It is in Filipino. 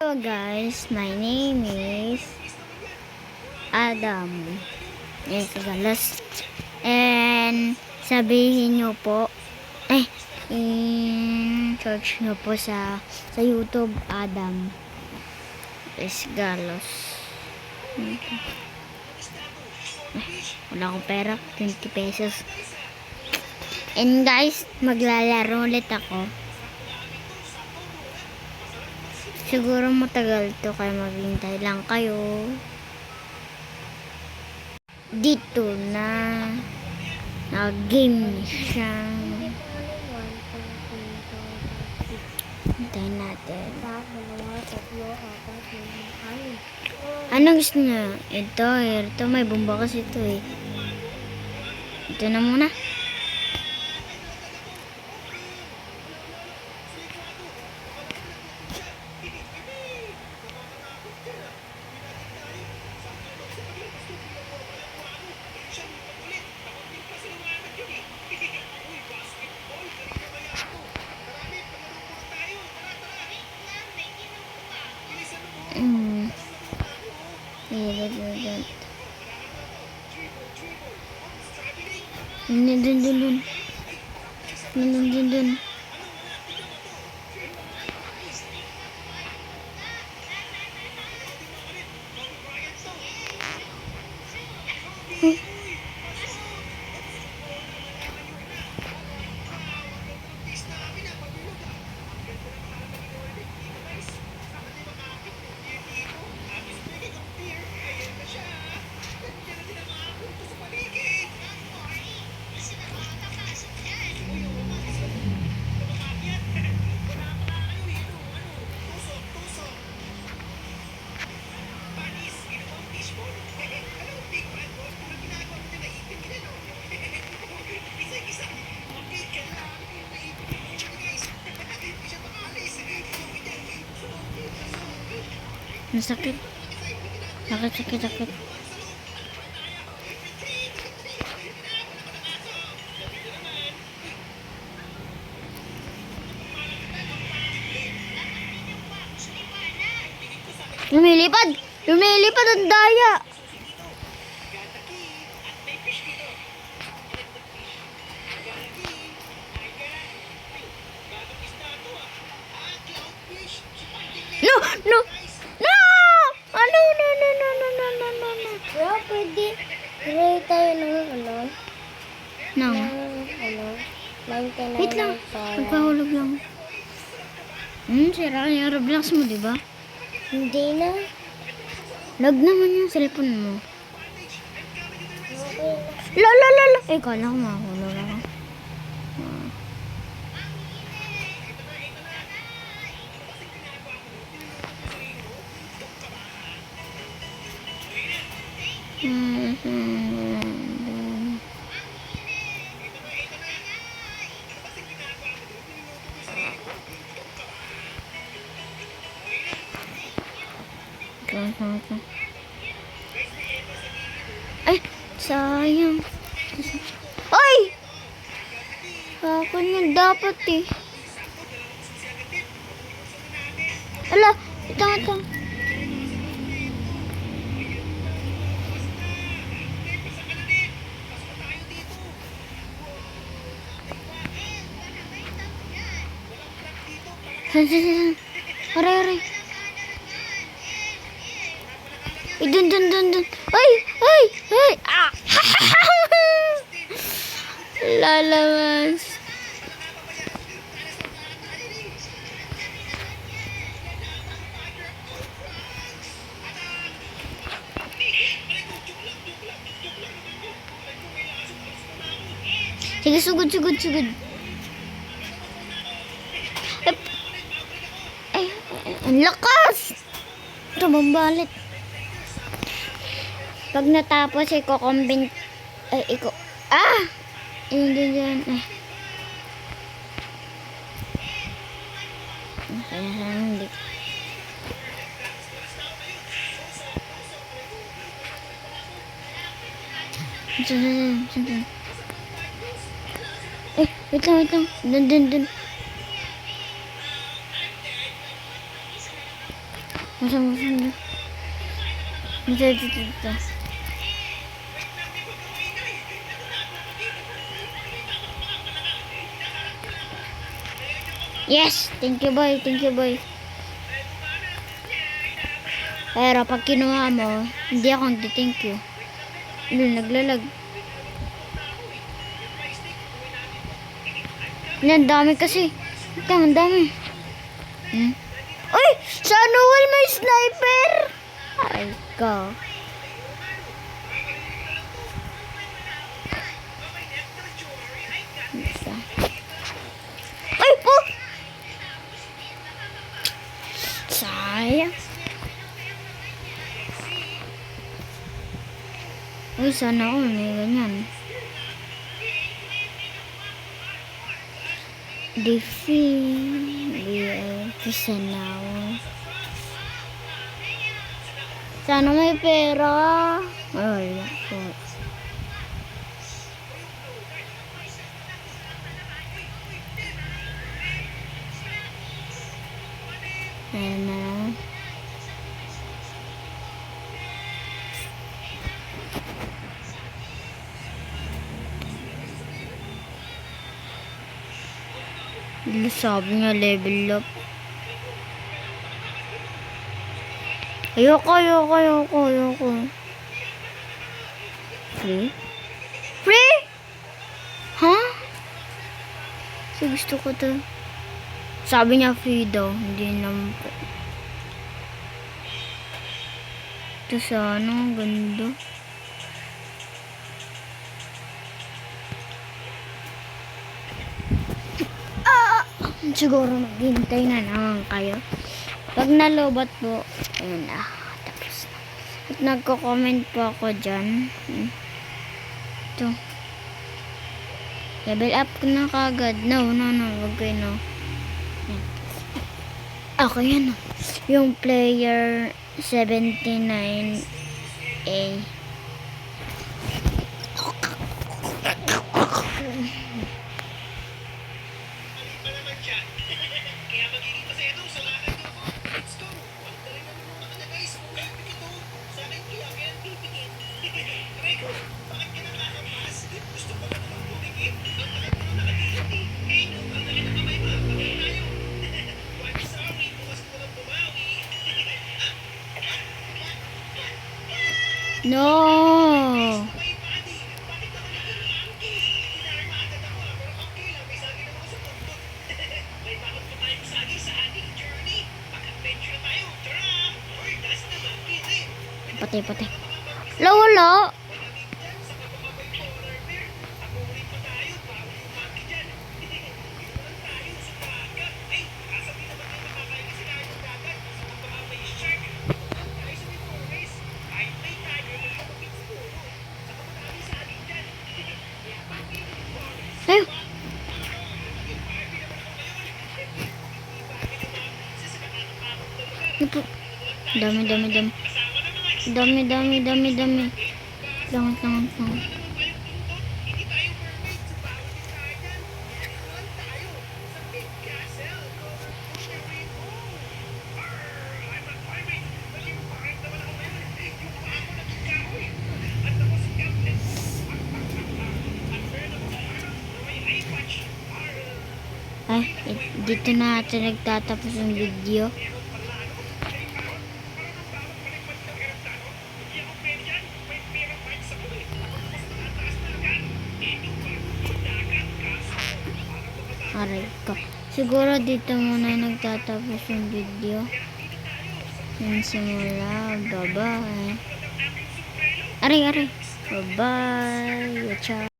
Hello guys, my name is Adam. Yes, galas. And sabihin nyo po, search nyo po sa YouTube, Adam Galos. Wala akong pera, 20 pesos. And guys, maglalaro ulit ako. Siguro matagal to, kaya maghintay lang kayo. Dito na game siya. Hintayin natin. Ano gusto niya? Ito may bomba kasi ito eh. Ito na muna. Dun. Sakit. Lumilipad ang daya. No. Pwede ray tayo ng Wait lang. Magpahulog lang. Sira yung Roblox mo, diba? Hindi na. Lag naman yung cellphone mo. Okay. La. Kala ko makahulog ako. Ay, sayang. Ay! Akin yung dapat eh. Ala, itang. Aray. Dun. Ay! Ah! Lalabas. Sige, sugod. Ay, ang lakas! Tumambalit. Pag natapos, iko-combine. Hindi dyan. Hindi. Wait lang. Dun. Masama. Dito. Yes! Thank you, boy. Thank you, boy. Pero pag kinuha mo, hindi ako thank you. Naglalag. Ang dami kasi. Ang dami. Uy! Sana all may sniper! Ay, ko. Ay, po! Sayang. Uy, sana all may ganyan. Sana may pera. Ay, ako. Ayan na. Sabi nga level up. Ayoko. Free? Free? Ha? So gusto ko to. Sabi niya free daw. Hindi naman po. Ito sana. Ang ganda. Siguro maghintay na naman kayo. Pag nalobat po, ayun na. Tapos na. At nagko-comment po ako dyan. Ito. Level up ko na kagad. No. Wag kayo no. Okay, yan. Yung player 79A. No. Patay. Wala. Ayun. Dami. Langat. Ay, dito na natin nagtatapos yung video. Aray ko. Siguro dito muna nagtatapos yung video. Yung simula. Bye-bye. Aray. Bye-bye. Ciao.